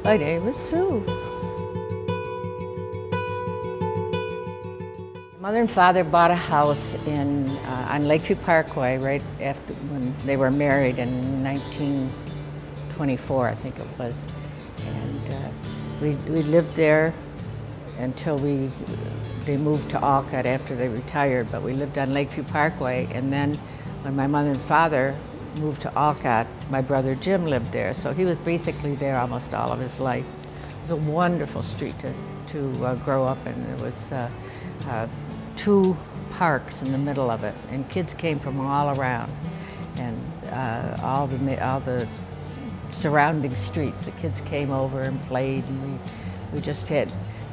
My name is Sue. Mother and father bought a house on Lakeview Parkway right after when they were married in 1924, I think it was. And we lived there until they moved to Alcott after they retired, but we lived on Lakeview Parkway. And then when my mother and father moved to Alcott, my brother Jim lived there, so he was basically there almost all of his life. It was a wonderful street to grow up in. There was 2 parks in the middle of it, and kids came from all around, and all the surrounding streets. The kids came over and played, and we just had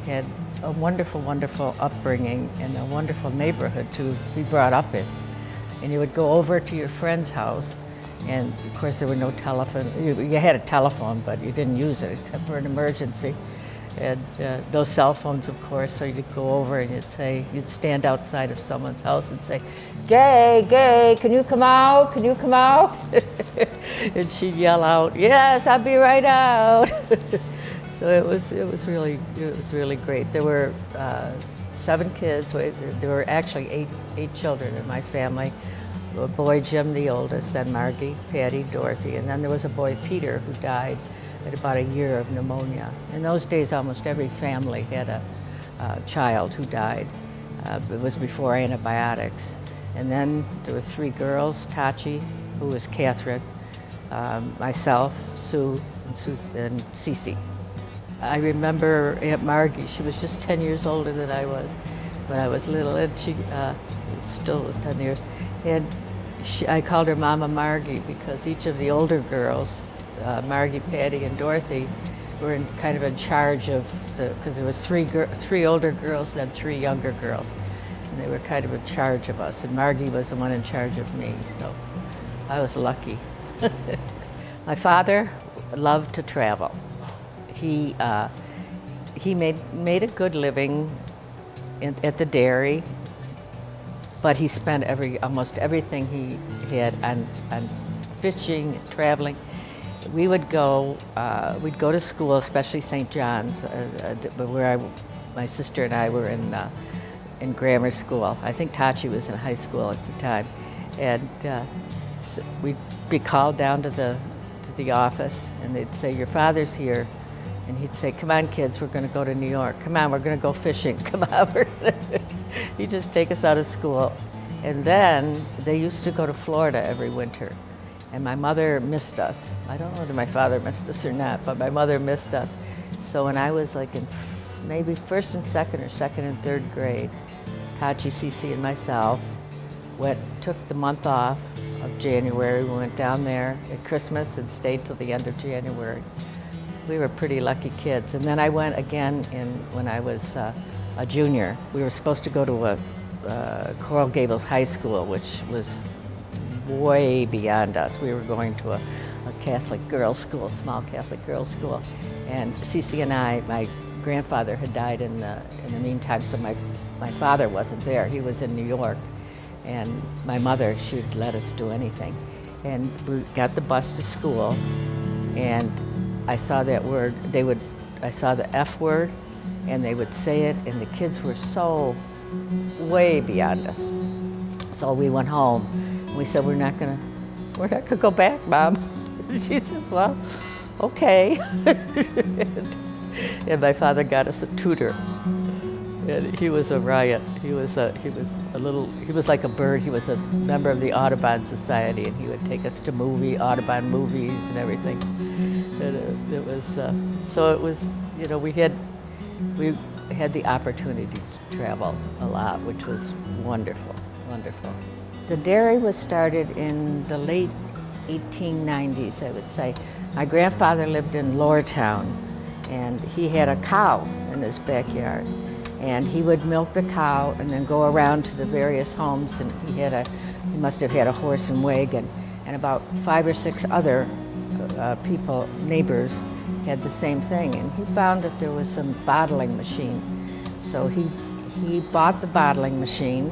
a wonderful, wonderful upbringing and a wonderful neighborhood to be brought up in. And you would go over to your friend's house, and of course there were no telephone. You had a telephone, but you didn't use it except for an emergency. And no cell phones, of course, so you'd go over and you'd stand outside of someone's house and say, "Gay, Gay, can you come out? Can you come out?" And she'd yell out, "Yes, I'll be right out." So it was really great. There were 7 kids. There were actually eight children in my family. A boy, Jim, the oldest, then Margie, Patty, Dorothy, and then there was a boy, Peter, who died at about a year of pneumonia. In those days, almost every family had a child who died. It was before antibiotics. And then there were 3 girls, Tachi, who was Catherine, myself, Sue, and Cece. I remember Aunt Margie. She was just 10 years older than I was when I was little, and she still was 10 years. And I called her Mama Margie because each of the older girls, Margie, Patty, and Dorothy, were kind of in charge of because there was 3 older girls, then 3 younger girls, and they were kind of in charge of us. And Margie was the one in charge of me, so I was lucky. My father loved to travel. He made a good living at the dairy, but he spent almost everything he had on fishing, traveling. We would go, we'd go to school, especially St. John's, where my sister and I were in grammar school. I think Tachi was in high school at the time, and so we'd be called down to the office, and they'd say, "Your father's here," and he'd say, "Come on, kids, we're going to go to New York. Come on, we're going to go fishing. Come on." He'd just take us out of school, and then they used to go to Florida every winter. And my mother missed us. I don't know whether my father missed us or not, but my mother missed us. So when I was like in maybe 1st and 2nd or 2nd and 3rd grade, Tachi, Cece, and myself took the month off of January. We went down there at Christmas and stayed till the end of January. We were pretty lucky kids. And then I went again when I was a junior. We were supposed to go to Coral Gables High School, which was way beyond us. We were going to a Catholic girls' school, small Catholic girls' school. And Cece and my grandfather had died in the meantime, so my father wasn't there. He was in New York. And my mother, she'd let us do anything. And we got the bus to school, and I saw that word, I saw the F word, and they would say it, and the kids were so way beyond us. So we went home. We said, we're not gonna go back, Mom. She said, "Well, okay." And my father got us a tutor, and he was a riot. He was like a bird. He was a member of the Audubon Society, and he would take us to Audubon movies and everything. And it was so it was, we had the opportunity to travel a lot, which was wonderful, wonderful. The dairy was started in the late 1890s, I would say. My grandfather lived in Lowertown, and he had a cow in his backyard. And he would milk the cow and then go around to the various homes, and he must have had a horse and wagon. And about 5 or 6 other people, neighbors, had the same thing. And he found that there was some bottling machine. So he bought the bottling machine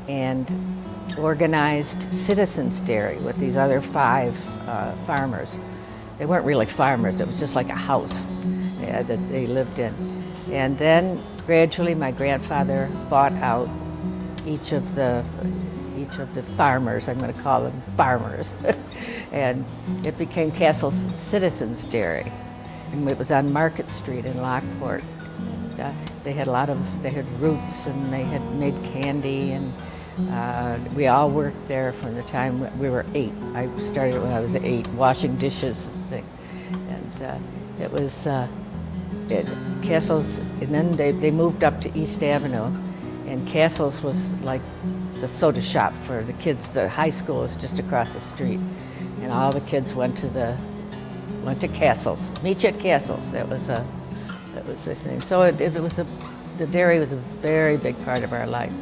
and organized Citizens Dairy with these other 5 farmers. they weren't really farmers. It was just like a house that they lived in. And then gradually my grandfather bought out each of the farmers, I'm going to call them farmers, and it became Castle's Citizens Dairy. And it was on Market Street in Lockport. And, they had roots, and they had made candy, and we all worked there from the time we were 8. I started when I was 8, washing dishes and things. And it was Castle's, and then they moved up to East Avenue, and Castle's was like the soda shop for the kids. The high school was just across the street, and all the kids went to Castle's. Meet you at Castle's. That was the thing. So the dairy was a very big part of our life.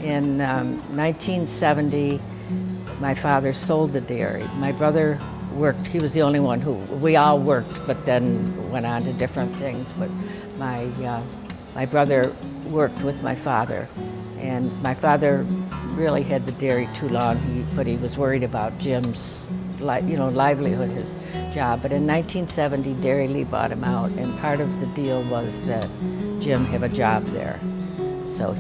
In 1970, my father sold the dairy. My brother worked. He was the only one we all worked, but then went on to different things. But my brother worked with my father, and my father really had the dairy too long, but he was worried about Jim's livelihood, his job. But in 1970, Dairy Lee bought him out, and part of the deal was that Jim have a job there. So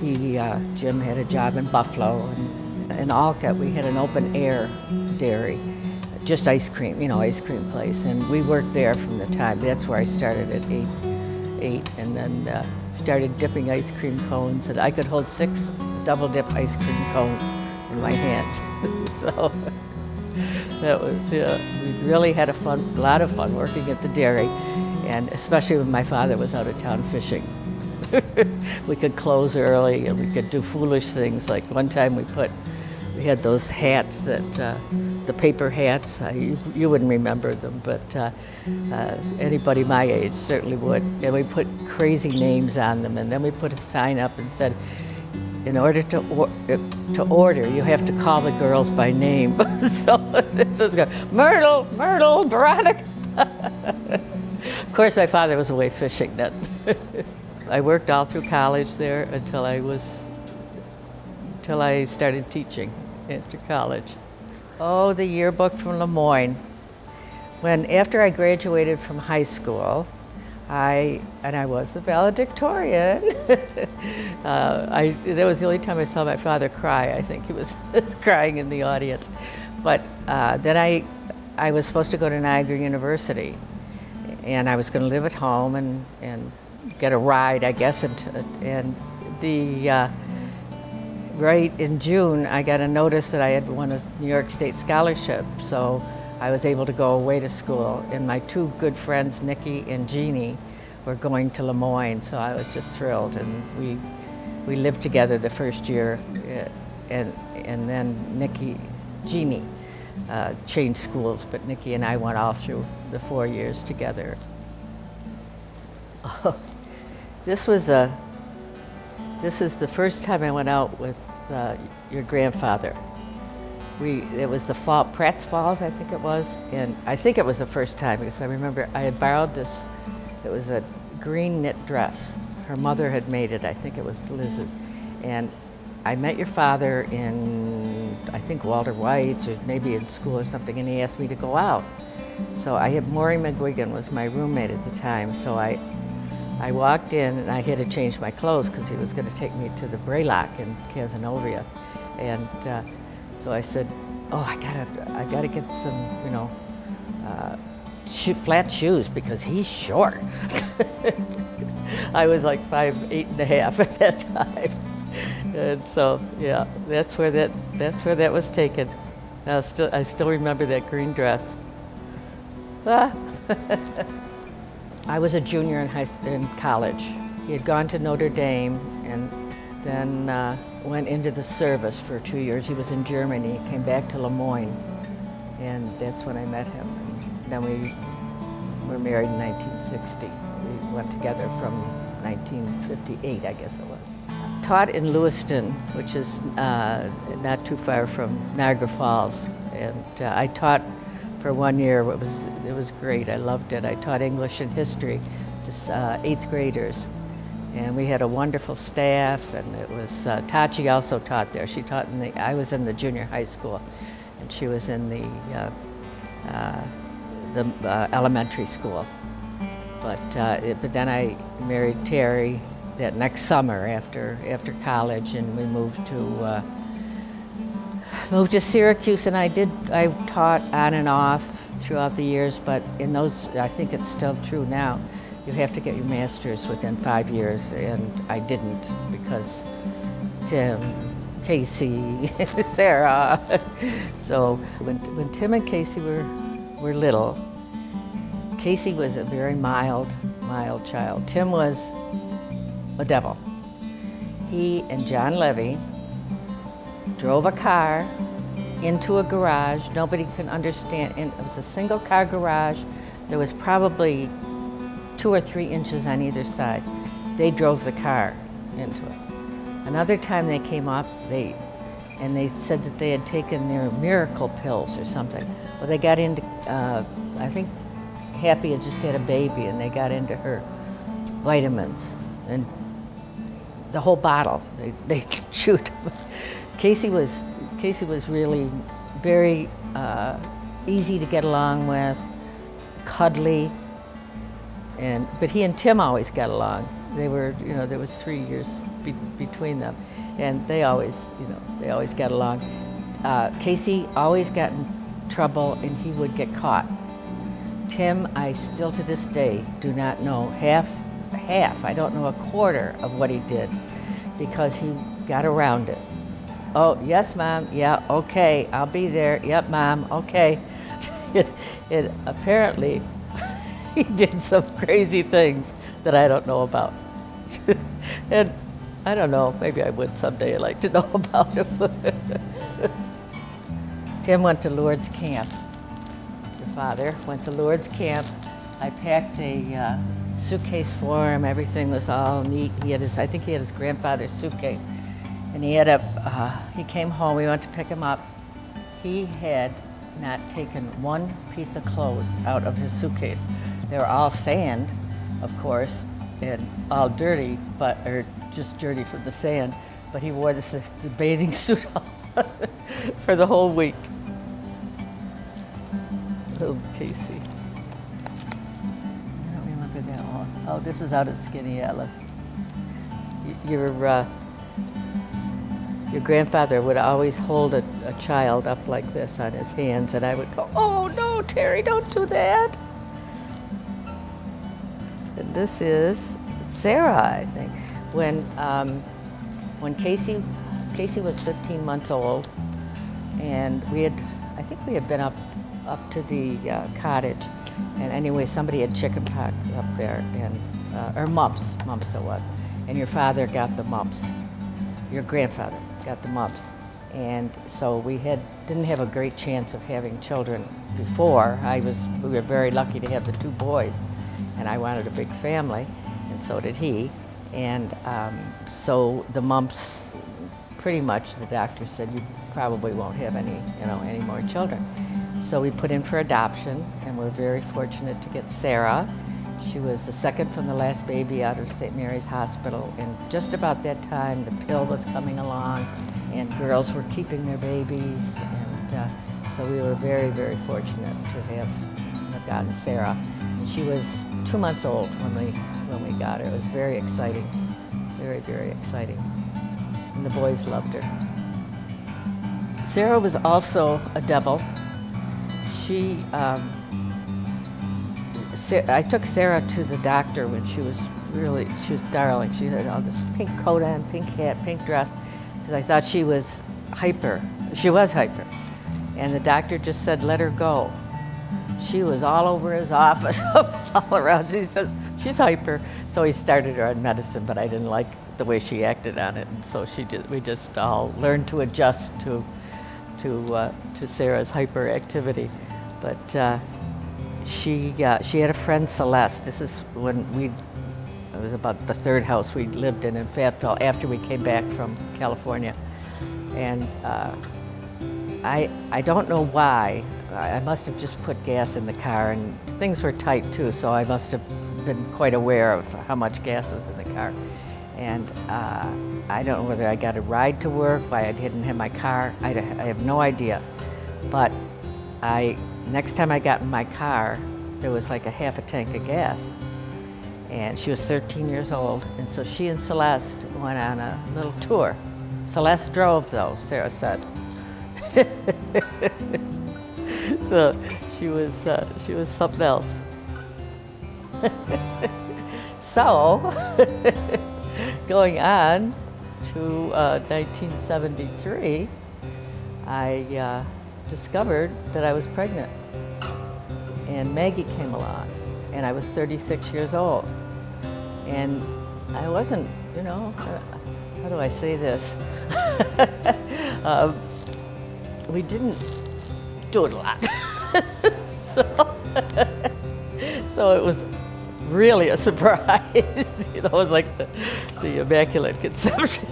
Jim had a job in Buffalo, and in Alcott we had an open air dairy, just ice cream place, and we worked there from the time. That's where I started at 8, and then started dipping ice cream cones, and I could hold 6 double dip ice cream cones in my hand. So that was, we really had a lot of fun working at the dairy, and especially when my father was out of town fishing. We could close early, and we could do foolish things. Like one time we had those hats that, the paper hats, you wouldn't remember them, but anybody my age certainly would. And we put crazy names on them, and then we put a sign up and said, in order to order, you have to call the girls by name. So this was going, Myrtle, Veronica. Of course, my father was away fishing then. I worked all through college there until I started teaching after college. Oh, the yearbook from Lemoyne. After I graduated from high school, I was the valedictorian. That was the only time I saw my father cry. I think he was crying in the audience. But then I was supposed to go to Niagara University, and I was going to live at home and get a ride, I guess. Right in June, I got a notice that I had won a New York State scholarship, so I was able to go away to school. And my 2 good friends, Nikki and Jeannie, were going to Lemoyne, so I was just thrilled. And we lived together the first year, and then Jeannie changed schools, but Nikki and I went all through the 4 years together. This is the first time I went out with your grandfather. It was the fall, Pratt's Falls, I think it was, and I think it was the first time because I remember I had borrowed this. It was a green knit dress. Her mother had made it. I think it was Liz's, and I met your father in, I think, Walter White's, or maybe in school or something, and he asked me to go out. So Maureen McGuigan was my roommate at the time, so I walked in, and I had to change my clothes because he was going to take me to the Braylock in Cazenovia. And so I said, oh, I gotta get some, flat shoes because he's short. I was like 5'8.5" at that time. And so, yeah, that's where that was taken. I still remember that green dress. I was a junior in college. He had gone to Notre Dame and then went into the service for 2 years. He was in Germany, came back to Lemoyne, and that's when I met him. And then we were married in 1960. We went together from 1958, I guess it was. Taught in Lewiston, which is not too far from Niagara Falls, and I taught for 1 year. It was great. I loved it. I taught English and history to 8th graders, and we had a wonderful staff. And it was Tachi also taught there. She taught I was in the junior high school, and she was in the the elementary school. But then I married Terry that next summer after college, and we moved to Syracuse, and I taught on and off throughout the years, but in those, I think it's still true now, you have to get your master's within 5 years, and I didn't because Tim, Casey, Sarah. So when Tim and Casey were little, Casey was a very mild child. Tim was a devil. He and John Levy drove a car into a garage. Nobody could understand. And it was a single car garage. There was probably 2 or 3 inches on either side. They drove the car into it. Another time they came up, they said that they had taken their miracle pills or something. Well, they got into, I think Happy had just had a baby, and they got into her vitamins, and the whole bottle, they chewed. Casey was really very easy to get along with, cuddly, but he and Tim always got along. They were, there was 3 years between them, and they always got along. Casey always got in trouble, and he would get caught. Tim, I still to this day do not know half, I don't know a quarter of what he did, because he got around it. Oh, yes, Mom, yeah, okay, I'll be there, yep, Mom, okay. It apparently, he did some crazy things that I don't know about. And I don't know, maybe I would someday. I'd like to know about him. Tim went to Lourdes camp. Your father went to Lourdes camp. I packed a suitcase for him. Everything was all neat. I think he had his grandfather's suitcase. And he came home, we went to pick him up. He had not taken one piece of clothes out of his suitcase. They were all sand, of course, and all dirty, or just dirty from the sand. But he wore the bathing suit for the whole week. Little Casey. I don't remember that one. Oh, this is out at Skinny Atlas. Your grandfather would always hold a child up like this on his hands, and I would go, "Oh no, Terry, don't do that." And this is Sarah, I think. When Casey was 15 months old, and I think we had been up to the cottage, and anyway, somebody had chickenpox up there, and or mumps it was, and your father got the mumps. Your grandfather got the mumps, and so we didn't have a great chance of having children before. We were very lucky to have the 2 boys, and I wanted a big family, and so did he. And so the mumps, pretty much the doctor said you probably won't have any more children. So we put in for adoption, and we're very fortunate to get Sarah. She was the second from the last baby out of St. Mary's Hospital, and just about that time the pill was coming along, and girls were keeping their babies, and so we were very, very fortunate to have gotten Sarah. And she was 2 months old when we got her. It was very exciting, very, very exciting, and the boys loved her. Sarah was also a devil. I took Sarah to the doctor when she was darling. She had all this pink coat on, pink hat, pink dress, because I thought she was hyper. She was hyper. And the doctor just said, let her go. She was all over his office, all around. She said, she's hyper. So he started her on medicine, but I didn't like the way she acted on it. And so we just all learned to adjust to Sarah's hyperactivity. But she had a friend, Celeste. This is when it was about the 3rd house we lived in Fayetteville after we came back from California. And I don't know why. I must have just put gas in the car, and things were tight too, so I must have been quite aware of how much gas was in the car. And I don't know whether I got a ride to work, why I didn't have my car. I have no idea. But I next time I got in my car, there was like a half a tank of gas. And she was 13 years old, and so she and Celeste went on a little tour. Celeste drove, though, Sarah said. So she was something else. So, going on to 1973, I discovered that I was pregnant, and Maggie came along, and I was 36 years old. And I wasn't, how do I say this? We didn't do it a lot. So it was really a surprise. It was like the Immaculate Conception.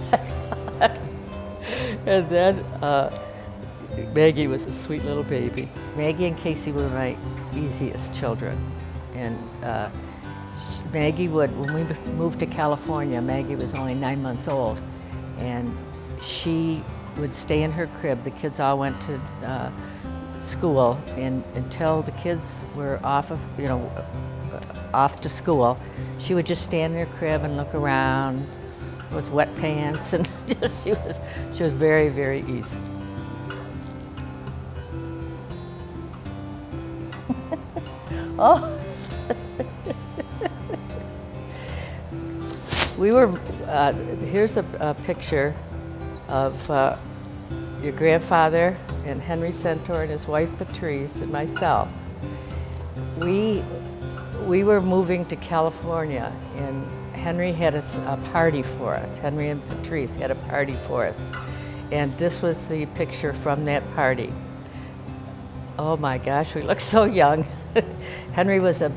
And then Maggie was a sweet little baby. Maggie and Casey were my easiest children. And Maggie when we moved to California, Maggie was only 9 months old. And she would stay in her crib. The kids all went to school, and until the kids were off to school, she would just stand in her crib and look around with wet pants, and she was very, very easy. Oh. We were, here's a picture of your grandfather and Henry Centaur and his wife Patrice and myself. We were moving to California, and Henry had a party for us. Henry and Patrice had a party for us. And this was the picture from that party. Oh my gosh, we look so young. Henry was in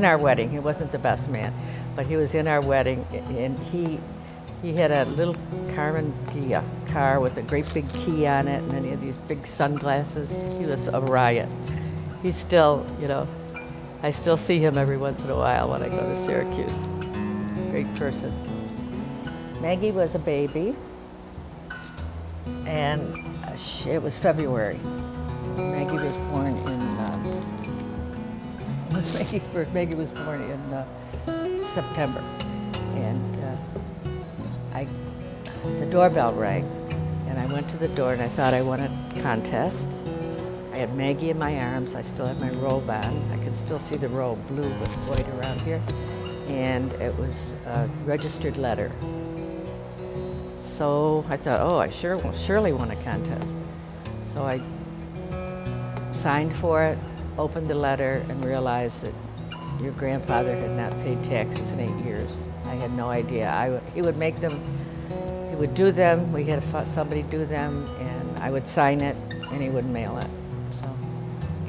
our wedding. He wasn't the best man, but he was in our wedding, and he had a little Carmen Ghia car with a great big key on it, and then he had these big sunglasses. He was a riot. He's still, I still see him every once in a while when I go to Syracuse. Great person. Maggie was a baby, and it was February. Maggie was born in, Maggie's birth? Maggie was born in September. And the doorbell rang, and I went to the door, and I thought I won a contest. I had Maggie in my arms. I still had my robe on. I could still see the robe, blue with white around here. And it was a registered letter. So I thought, oh, I surely won a contest. So I signed for it, opened the letter, and realized that your grandfather had not paid taxes in 8 years. I had no idea. He would make them, he would do them, we had somebody do them, and I would sign it, and he would mail it. So,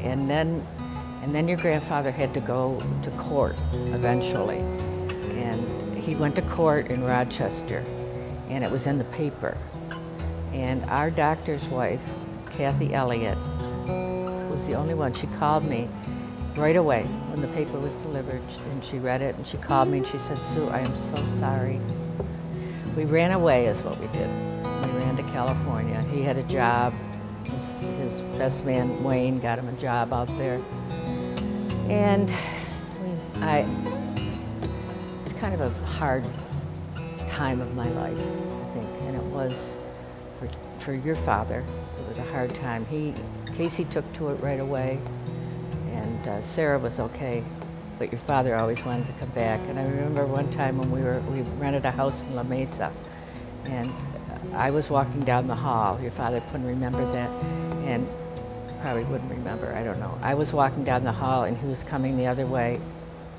and then your grandfather had to go to court eventually. And he went to court in Rochester, and it was in the paper. And our doctor's wife, Kathy Elliott, was the only one. She called me right away when the paper was delivered, and she read it, and she called me and she said, Sue, I am so sorry. We ran away is what we did. We ran to California. He had a job. His best man, Wayne, got him a job out there. And it's kind of a hard time of my life, I think, and it was for your father. It was a hard time. Casey took to it right away, and Sarah was okay, but your father always wanted to come back. And I remember one time when we rented a house in La Mesa, and I was walking down the hall. Your father couldn't remember that, and probably wouldn't remember, I don't know. I was walking down the hall, and he was coming the other way,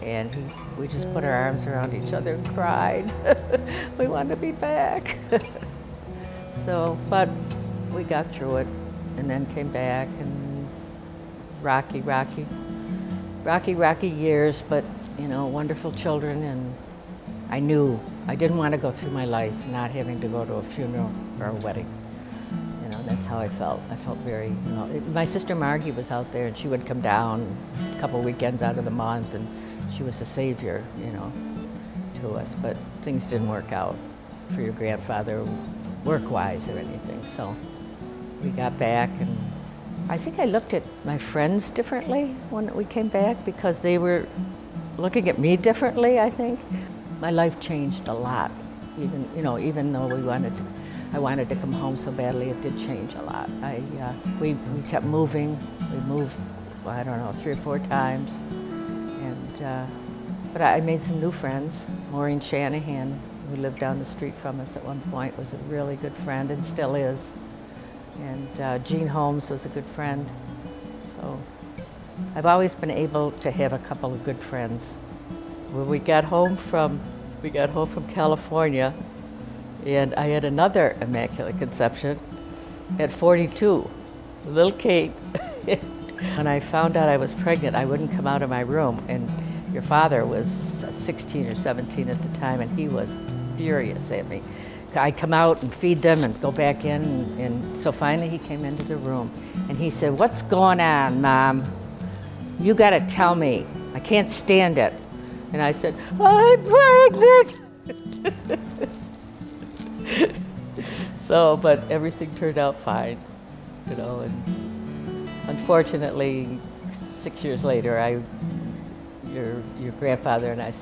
and we just put our arms around each other and cried. We wanted to be back. So, but we got through it, and then came back, and rocky years, but wonderful children. And I knew I didn't want to go through my life not having to go to a funeral or a wedding. That's how I felt. I felt very, my sister Margie was out there, and she would come down a couple weekends out of the month, and she was a savior, to us. But things didn't work out for your grandfather work-wise or anything. So we got back, and I think I looked at my friends differently when we came back because they were looking at me differently, I think. My life changed a lot, even though I wanted to come home so badly, it did change a lot. We kept moving. We moved, I don't know, 3 or 4 times. But I made some new friends. Maureen Shanahan, who lived down the street from us at one point, was a really good friend and still is. And Jean Holmes was a good friend. So I've always been able to have a couple of good friends. When we got home from California, and I had another Immaculate Conception at 42, little Kate. When I found out I was pregnant, I wouldn't come out of my room, and your father was 16 or 17 at the time, and he was furious at me. I'd come out and feed them and go back in, and so finally he came into the room, and he said, "What's going on, Mom? You gotta tell me. I can't stand it." And I said, "I'm pregnant." So, but everything turned out fine, and unfortunately, 6 years later, your grandfather and I,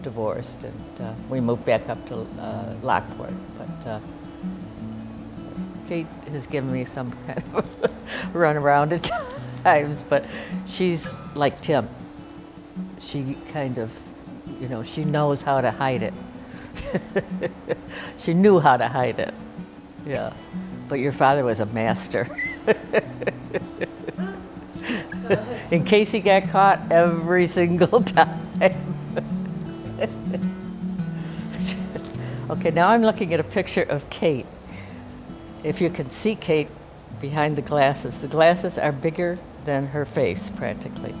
divorced, and we moved back up to Lockport. But Kate has given me some kind of run around at times, but she's like Tim. She kind of, she knows how to hide it. She knew how to hide it. Yeah. But your father was a master. In case he got caught every single time. Okay, now I'm looking at a picture of Kate. If you can see Kate behind the glasses are bigger than her face practically.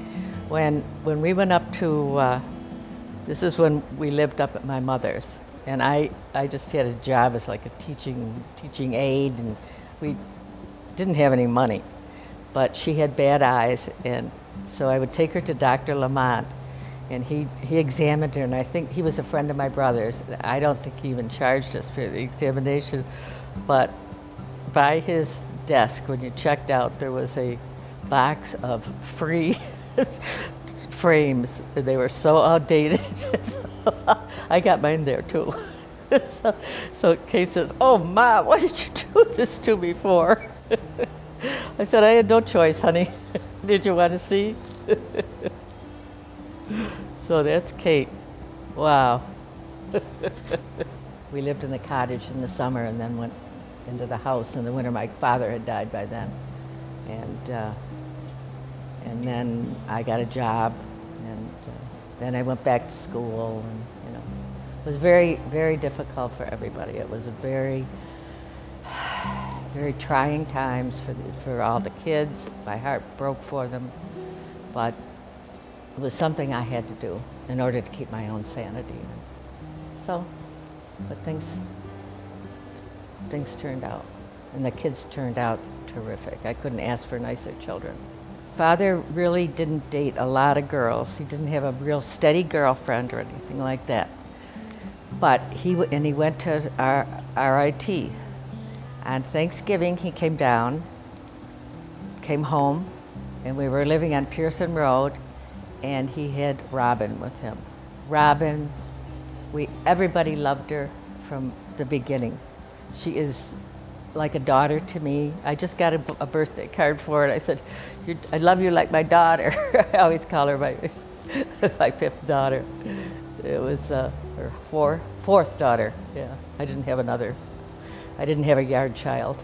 When we went up to, this is when we lived up at my mother's, and I just had a job as like a teaching aide, and we didn't have any money. But she had bad eyes, and so I would take her to Dr. Lamont, and he examined her, and I think he was a friend of my brother's. I don't think he even charged us for the examination, but by his desk, when you checked out, there was a box of free frames. They were so outdated. So I got mine there too. So Kate says, "Oh, Ma, what did you do this to me for?" I said, "I had no choice, honey." Did you want to see? So that's Kate. Wow. We lived in the cottage in the summer and then went into the house in the winter. My father had died by then. And then I got a job, and then I went back to school, and it was very, very difficult for everybody. It was a very, very trying times for all the kids. My heart broke for them, but it was something I had to do in order to keep my own sanity. So, but things turned out, and the kids turned out terrific. I couldn't ask for nicer children. Father really didn't date a lot of girls. He didn't have a real steady girlfriend or anything like that. But he went to our RIT. On Thanksgiving, he came home, and we were living on Pearson Road, and he had Robin with him. Robin, everybody loved her from the beginning. She is like a daughter to me. I just got a birthday card for her. I said, "I love you like my daughter." I always call her my 5th daughter. It was her fourth daughter. Yeah, I didn't have a yard child.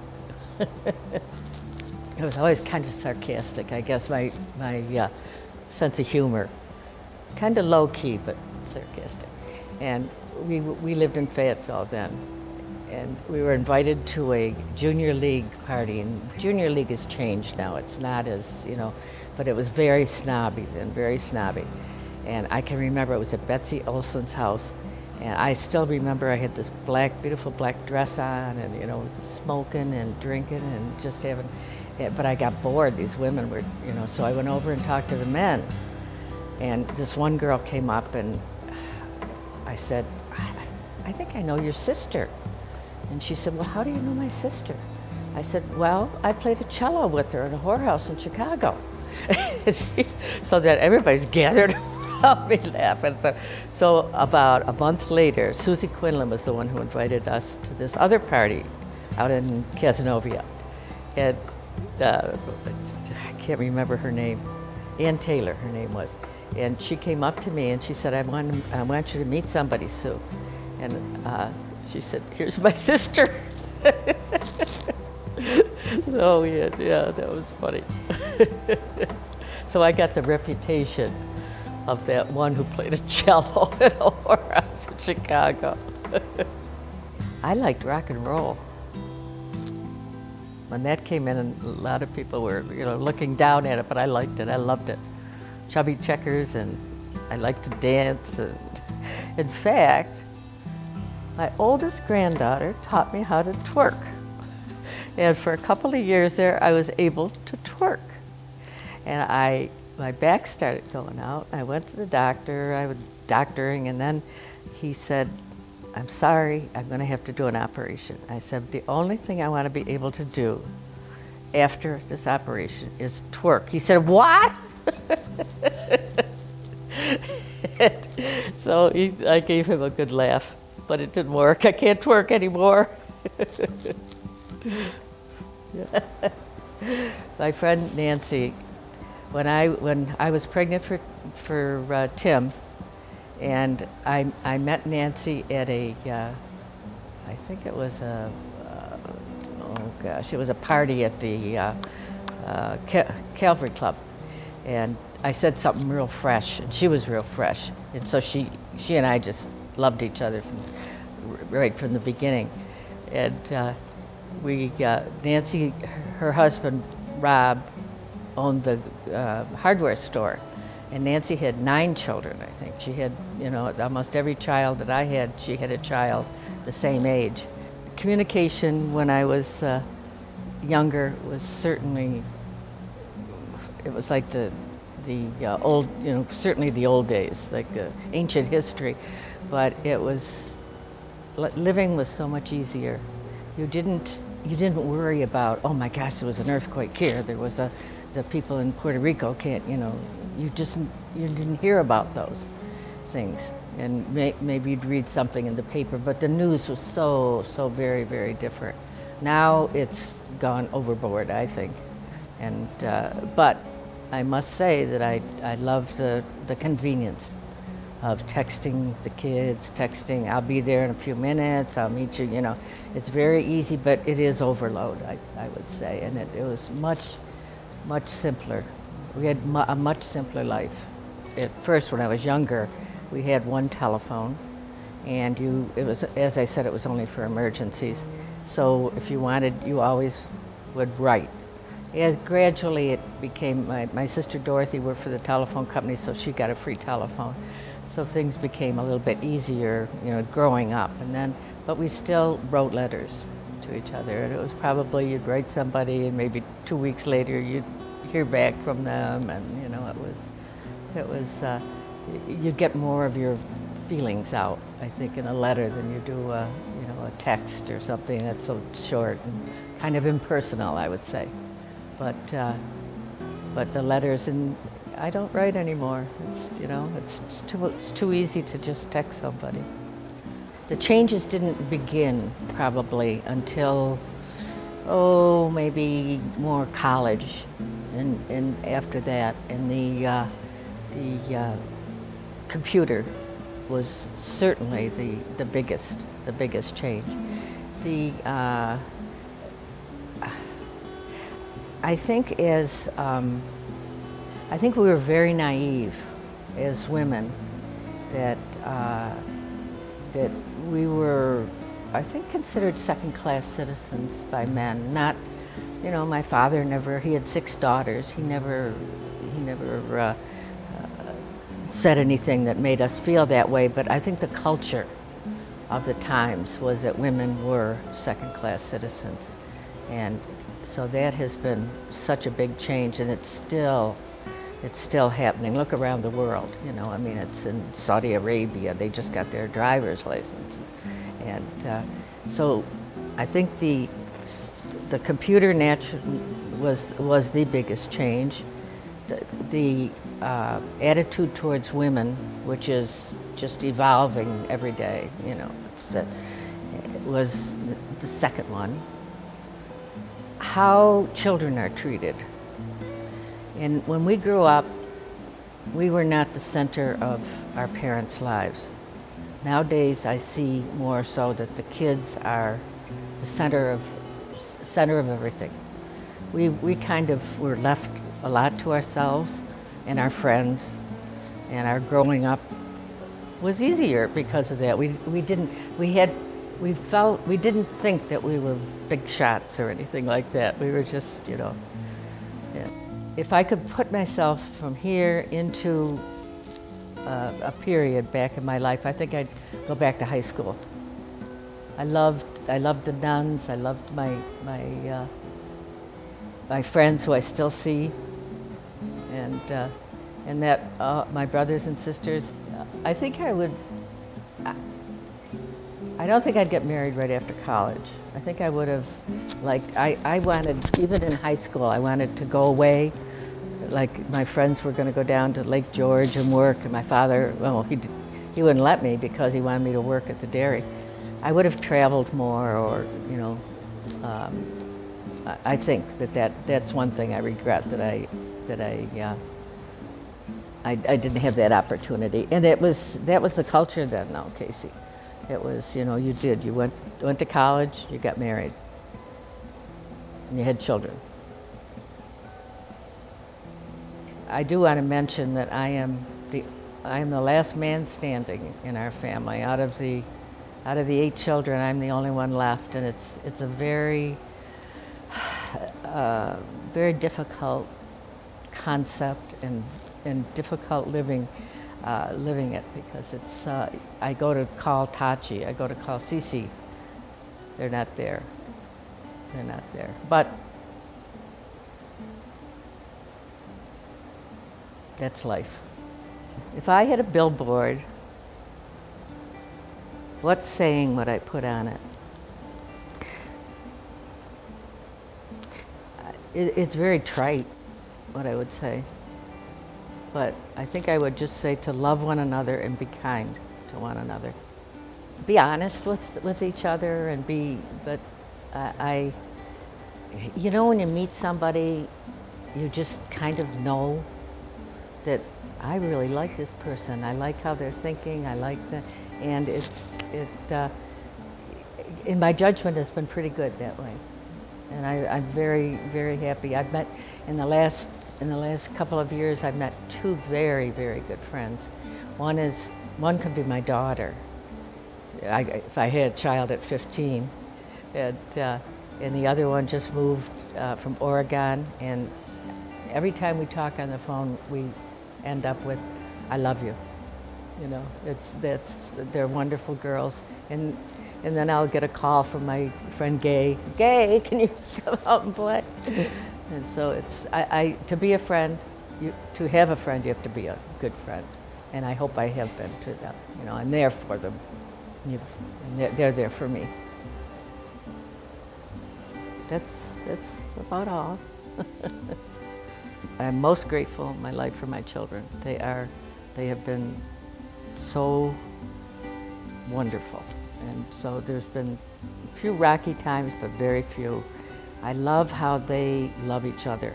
I was always kind of sarcastic, I guess, my sense of humor. Kind of low key, but sarcastic. And we lived in Fayetteville then. And we were invited to a junior league party, and junior league has changed now. It's not as, but it was very snobby then, very snobby. And I can remember it was at Betsy Olson's house, and I still remember I had this beautiful black dress on, and smoking and drinking and just having, but I got bored. These women were, so I went over and talked to the men. And this one girl came up, and I said, I think I know your sister. And she said, "Well, how do you know my sister?" I said, well, I played a cello with her in a whorehouse in Chicago. So that everybody's gathered around me laughing. So about a month later, Susie Quinlan was the one who invited us to this other party out in Casanova. And I can't remember her name. Ann Taylor, her name was. And she came up to me and she said, I want you to meet somebody, Sue. And she said, here's my sister. So yeah, that was funny. So I got the reputation of that one who played a cello in a whorehouse in Chicago. I liked rock and roll. When that came in, and a lot of people were, looking down at it, but I liked it. I loved it. Chubby checkers, and I liked to dance. And in fact, my oldest granddaughter taught me how to twerk. And for a couple of years there, I was able to twerk. And my back started going out. I went to the doctor. I was doctoring, and then he said, I'm sorry, I'm going to have to do an operation. I said, the only thing I want to be able to do after this operation is twerk. He said, what? So I gave him a good laugh, but it didn't work. I can't twerk anymore. My friend Nancy, when I was pregnant for Tim, and I met Nancy at I think it was it was a party at the Calvary Club, and I said something real fresh, and she was real fresh, and so she and I just loved each other right from the beginning, and Nancy, her husband Rob, owned the hardware store. And Nancy had 9 children, I think. She had, almost every child that I had, she had a child the same age. Communication when I was younger was certainly, it was like the old, certainly the old days, like ancient history. But it was, living was so much easier. You didn't worry about, oh my gosh, there was an earthquake here, there was the people in Puerto Rico can't, you didn't hear about those things. And maybe you'd read something in the paper, but the news was so very, very different. Now it's gone overboard, I think. And, but I must say that I love the convenience of texting the kids, I'll be there in a few minutes, I'll meet you, It's very easy, but it is overload, I would say. And it was much simpler. We had a much simpler life. At first, when I was younger, we had one telephone, and it was, as I said, it was only for emergencies. So if you wanted, you always would write. As gradually it became, my sister Dorothy worked for the telephone company, so she got a free telephone. So things became a little bit easier, growing up. But we still wrote letters to each other. And it was probably, you'd write somebody, and maybe 2 weeks later you'd hear back from them, and you'd get more of your feelings out, I think, in a letter than you do a text or something that's so short and kind of impersonal, I would say. But the letters, and I don't write anymore. It's too easy to just text somebody. The changes didn't begin probably until maybe more college, and after that, and the computer was certainly the biggest change. I think I think we were very naive as women that we were, I think, considered second-class citizens by men. Not, my father he had 6 daughters. He never said anything that made us feel that way, but I think the culture of the times was that women were second-class citizens. And so that has been such a big change, and it's still happening. Look around the world, it's in Saudi Arabia, they just got their driver's license. And so I think the the computer was the biggest change. The attitude towards women, which is just evolving every day, you know, was the second one. How children are treated. And when we grew up, we were not the center of our parents' lives. Nowadays, I see more so that the kids are the center of everything. We kind of were left a lot to ourselves and our friends, and our growing up was easier because of that. We didn't think that we were big shots or anything like that. We were just, you know. Yeah. If I could put myself from here into a period back in my life, I think I'd go back to high school. I loved the nuns. I loved my friends who I still see, and that my brothers and sisters. I think I would. I don't think I'd get married right after college. I think I would have, I wanted, even in high school, I wanted to go away. Like my friends were going to go down to Lake George and work, and my father, well, he wouldn't let me because he wanted me to work at the dairy. I would have traveled more, or, you know, I think that's one thing I regret, that I didn't have that opportunity. And that was the culture then, though, Casey. It was, you know, you went to college, you got married, and you had children. I do want to mention that I am the last man standing in our family. Out of the 8 children, I'm the only one left, and it's a very very difficult concept and difficult living it, because it's I go to call Tachi, I go to call Cece. They're not there. But that's life. If I had a billboard, what saying would I put on it? It's very trite, what I would say. But I think I would just say to love one another and be kind to one another. Be honest with each other, but you know, when you meet somebody, you just kind of know that I really like this person. I like how they're thinking. I like that, and in my judgment, has been pretty good that way. And I'm very, very happy. I've met in the last couple of years, I've met 2 very, very good friends. One could be my daughter. If I had a child at 15, and the other one just moved from Oregon. And every time we talk on the phone, we end up with, "I love you." You know, they're wonderful girls. And then I'll get a call from my friend Gay. "Gay, can you come out and play?" And so it's, to be a friend, to have a friend, you have to be a good friend. And I hope I have been to them. You know, I'm there for them. And they're there for me. That's about all. I'm most grateful in my life for my children. They have been so wonderful. And so there's been a few rocky times, but very few. I love how they love each other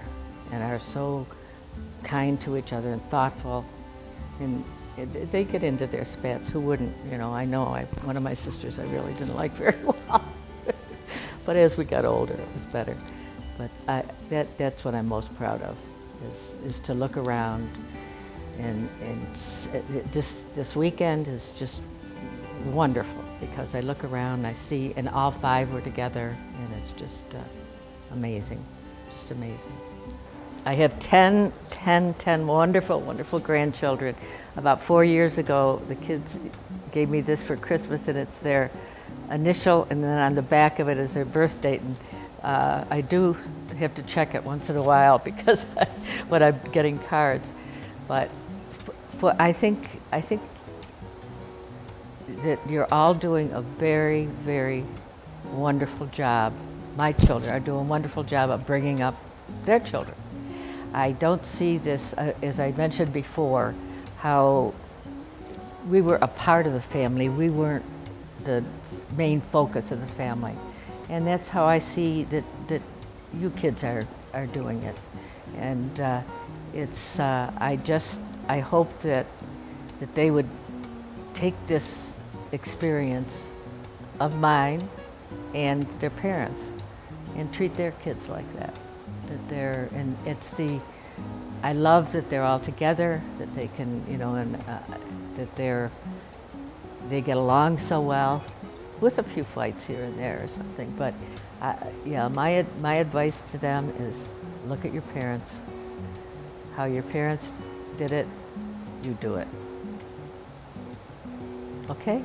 and are so kind to each other and thoughtful. And they get into their spats. Who wouldn't? You know, one of my sisters I really didn't like very well. But as we got older, it was better. But that's what I'm most proud of, is to look around. And this weekend is just wonderful, because I look around and I see, and all 5 were together, and it's just amazing, just amazing. I have 10 wonderful, wonderful grandchildren. About 4 years ago, the kids gave me this for Christmas, and it's their initial, and then on the back of it is their birth date. And I do have to check it once in a while, because when I'm getting cards. But I think that you're all doing a very, very wonderful job my children are doing a wonderful job of bringing up their children. I don't see this, as I mentioned before, how we were a part of the family. We weren't the main focus of the family. And that's how I see that you kids are doing it. And I hope that they would take this experience of mine and their parents and treat their kids like that. I love that they're all together, that they can, that they get along so well, with a few fights here and there or something. But my advice to them is look at your parents. How your parents did it, you do it. Okay?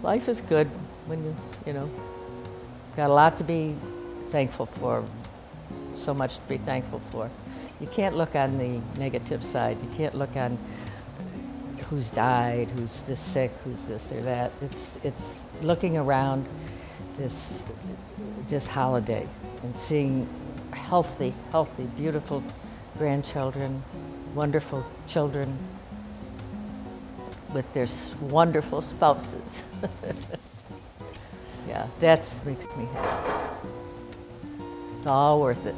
Life is good when got a lot to be thankful for, so much to be thankful for. You can't look on the negative side. You can't look on who's died, who's this sick, who's this or that. It's looking around this holiday and seeing healthy, beautiful grandchildren, wonderful children with their wonderful spouses. Yeah, that makes me happy. It's all worth it.